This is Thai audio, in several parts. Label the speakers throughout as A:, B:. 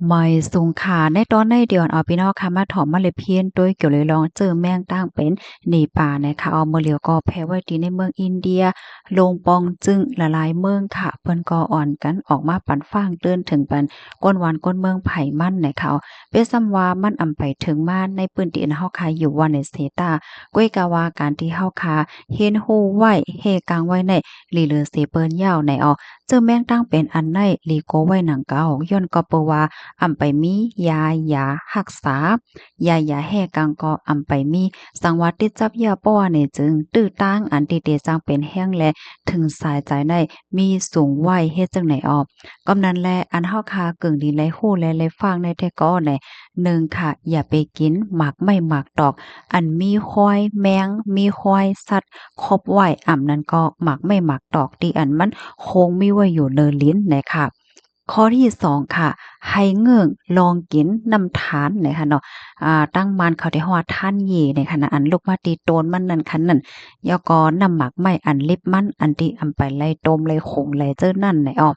A: ไม่สูงค่ะในตอนในเดือนเอาพี่น้องค่ะมาถอมมาเลยเพี้ยนโดยเกี่ยวเลยลองเจอแมงตั้งเป็นหนีป่านะคะเอามาเหลียวก็แพ้ไว้ดีในเมืองอินเดียลงปองจึงละลายเมืองค่ะเพิ่นก็อ่อนกันออกมาปันฟ้างเตือนถึงปันก้นหวานก้นเมืองไผ่มันนะคะเอาเปซ้ำว่ามันอำไปถึงมาในปืนที่อันเฮาคาอยู่ว่าในเซตาก้วยกาวาการที่เฮาคาเฮ็นฮู้ไว้เฮกลางไว้ในลีเลอเซเปิ้นยาวในออเจอแมงตั้งเป็นอันในลีโกไว้หนังเก่าย้อนก็เปว่า อำไปมียารักษายาแห้กังก็อำไปมีสังวาติดจับยาป้อเนี่ยจึงตื้อตั้งอันที่เตจังเป็นแห้งและถึงสายใจในมีสูงไว้เฮ็ดจังไหนออกกำนั้นแลอันเฮาคากึ่งดีไลฮู้และฟังในแท้ก็ในหนึ่งค่ะอย่าไปกินหมากไม่หมากดอกอันมีควายแมงมีควายสัตว์ครบไว้อำนั้นก็หมากไม่หมากดอกที่อันมันคงมีไว้อยู่เนอลิ้นนะคะข้อที่สองค่ะให้เงิ่งลองกินน้ำทานนะคะเนาะตั้งมันเขาได้ฮอดท่านหยี่ในขณะอันลูกมาตีโตนมันนั่นคันนั้นยอก็น้ำหมักไม่อันลิบมันอันที่อำไปไล่ต้มไล่ขงไล่เจ้อนั่นไหนออก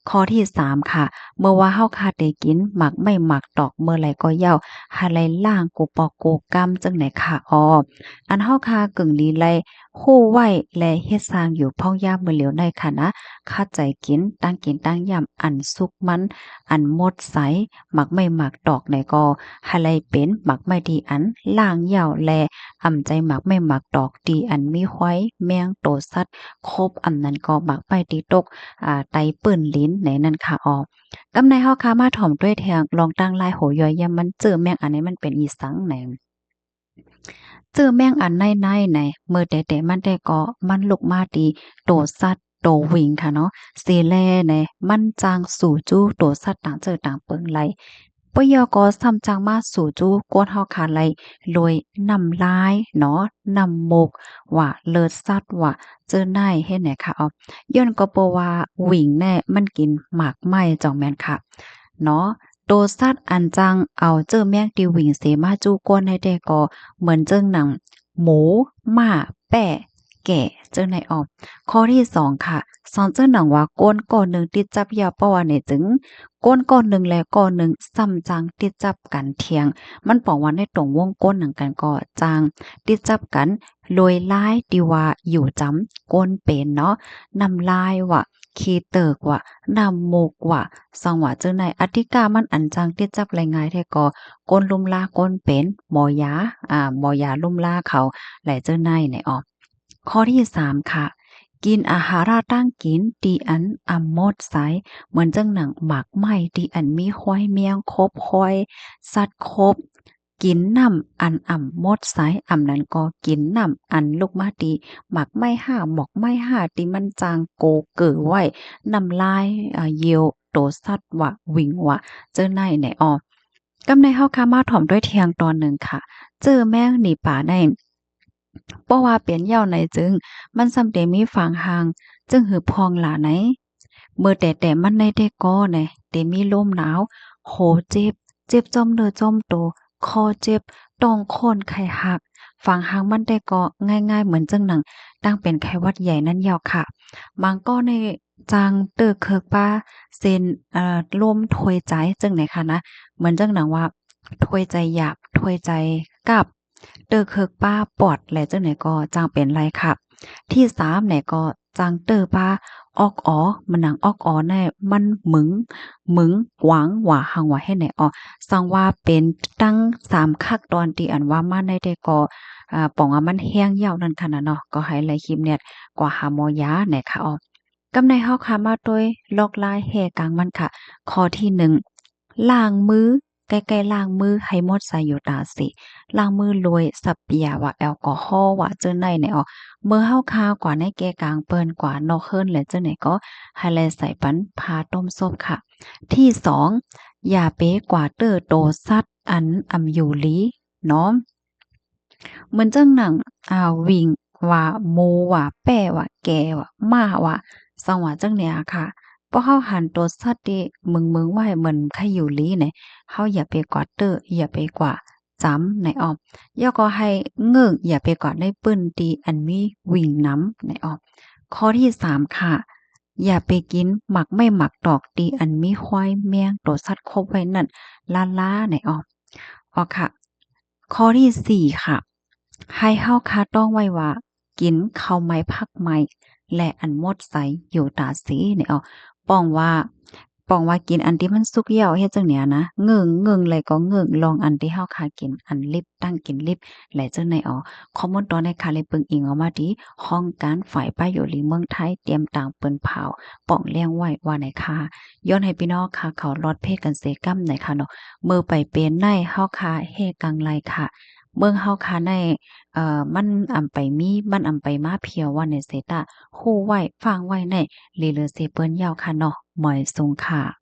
A: ข้อที่สามค่ะเมื่อว่าเฮาคาได้กินหมักไม่หมักตอกเมื่อไรก็เย้าหาไลล่างกูปอกกูกำจังไหนค่ะอ้ออันเฮาคากึ่งดีไลฮู้ไว้และเฮ็ดสร้างอยู่พ่องยามมื้อเหลียวในค่ะนะคาใจกินตั้งยามอันสุกมันอันหมดใสหมักไม่หมักดอกไหนก็หาไลเป็นหมักไม่ดีอันล่างยาวแลอำใจหมักไม่หมักดอกดีอันมีไว้แมงโตสัตว์ครบอำนั้นก็หมักไปตีตกไตปื้นลิ้นไหนนั่นค่ะออกกำในเฮาคามาถ่อมด้วยแทงลองตั้งลายโหย่อยยามมันเจอแมงอันนี้มันเป็นอีสังแหนงเจอแมงอันในไหนเมื่อแต่มันได้ก็มันลุกมาดีโตสัตว์โตวิงค่ะเนาะสีแลแหนมันจางสู่จู้โตสัตว์ต่างเจอต่างเปิงไหลปยก็ซ้ำจังมาสู่จู้กวนเฮาขาไหลโดยน้ำลายเนาะน้ำมูกว่าเลิศสัตว์ว่าเจอในเฮ็ดไหนค่ะเอาย้อนก็เพราะว่าหวิงแน่มันกินหมากไหม้จ่องแม่นค่ะเนาะโตสัตว์อันจังเอาเจอแมงติหวิงเสมาจู้กวนให้ได้ก็เหมือนเจิ้งหนังหมูม้าแปะแกะเจอในออกข้อที่สองค่ะสอนเจ้าหนังว่าก้นก้อนหนึ่งติดจับยาเพราะว่าเนี่ยจึงก้นก้อนหนึ่งและก้อนหนึ่งซ้ำจางติดจับกันเทียงมันบอกว่าในตรงวงก้นหนังกันก็จางติดจับกันโดยลายที่ว่าอยู่จำก้นเป็นเนาะนำลายว่ะขี้เติกว่ะน้ำมูกว่ะสังว่าเจ้าในอธิกามันอันจังติดจับรายงายแท้ก็ก้นลุมลาก้นเป็นหมอยาหมอยาลุ่มลาเขาหลายเจ้าในเนี่ยออก ข้อที่สามค่ะกินอาหาราตั้งกินตีอันอำมดไซเหมือนจังหนังหมากไหม้ตีอันมีควายเมียงครบควายสัตว์ครบกินน้ำอันอ่ำมดไซอ่ำนั้นก็กินน้ำอันลูกมาตีหมักไม่ห้าหมอกไม่ห้าตีมันจางโกเก๋อไว้น้ำลายเยียวโตสัตว์วะวิงวะเจอในไหนออกกำในเฮาคามาถ่อมด้วยเทียงตอนหนึ่งค่ะเจอแม่งหนีป่าใน เพราะว่าเป็นเหย้าในจึงมันซำเตมีฝางหางจึงหือพองหลาไหนเมื่อแต่มันในได้ก่อแหน่เตมีลมหนาวโหเจ็บจอมเนื้อจอมโตคอเจ็บต้องโคนไข้หักฝางหางมันได้ก่อง่ายๆเหมือนจังหนังตั้งเป็นไข้หวัดใหญ่นั่นยาวค่ะบางก็ในจางเตึกเคิกป้าเซ็นลมถวยใจจังไหนคะนะเหมือนจังหนังว่าถวยใจหยาบถวยใจกับ เตอเคิกป้าปอดและจังไหนก็จางเป็นไรครับที่สามไหนก็จางเตอป้าออกอ๋อมันหนังออกอ๋อแน่มันมึงหวังหว่าหังว่าให้ไหนอ๋อสังว่าเป็นตั้งสามคักตอนที่อันว่ามาในได้ก็ป่องว่ามันแห้งยาวนั่นค่ะนะเนาะก็ให้ไลคลิปเนี่ยกว่าหาหมอยาไหนค่ะอ๋อกำในเฮาค่ะมาโดยลอกลายแห่กลางมันค่ะข้อที่หนึ่งล้างมือใกล้ๆล้างมือให้หมดไซอยู่ตาสิ ล้างมือโดยสับเปียว่าแอลกอฮอล์ว่าเจ้าไหนเนี่ยอ๋อเมื่อเฮาคาวกว่าในแก่กลางเปิ้นกว่านอกเฮิรนและเจ้าไหนก็ให้แลใส่ปันพาต้มส้มค่ะที่สองอย่าเป๊กว่าเตอโตซัดอันอำอยู่ลีเนาะเหมือนจังหนังวิ่งว่าหมูว่าแป้ว่าแกว่าม้าว่าสังว่าจังเนี่ยค่ะพอเฮาหันตัวสัตว์ที่มึงไว้เหมือนใครอยู่ลีเนี่ยเฮาอย่าไปกว่าเตออย่าไปกว่าจำในออมย่อก็ให้เงิ่งอย่าไปกว่าในปื้นตีอันมีวิ่งน้ำในออมข้อที่สามค่ะ อย่าไปกินหมักไม่หมักดอกตีอันมีควายเมียงตัวสัตว์คบไว้นั่นล้าๆไหนออกค่ะข้อที่สี่ค่ะให้เฮาคาต้องไว้ว่ากินข้าวไม้ผักไม้และอันหมดใสอยู่ตาสีเนี่ยป้องว่าป้องว่ากินอันที่มันสุกเหี่ยวเฮ็ดจังเนี้ยนะเงิงเลยก็เงิงลองอันที่เฮาคากินอันลิบตั้งกินลิบแหละจังไหนข้อมูลตอนในค่ะเลยเปิงอิงออกมาที่ห้องการฝ่ายป้ายอยู่ลีเมืองไทยเตรียมต่างเปิ้นเผาป้องเลี้ยงไว้ว่าไหนค่ะย้อนให้พี่น้องค่ะเขาลอดเพศกันเสกำไหนค่ะเนาะมือไปเป็นในเฮาคาเฮกังไลค่ะเมืองเฮาคาในมันอำไปมีมันอำไปมาเพียวว่าในเสตะฮู้ไว้ฟังไว้ในเลเลเซเปิ้นยาวค่ะเนาะหมอยซุงค่ะ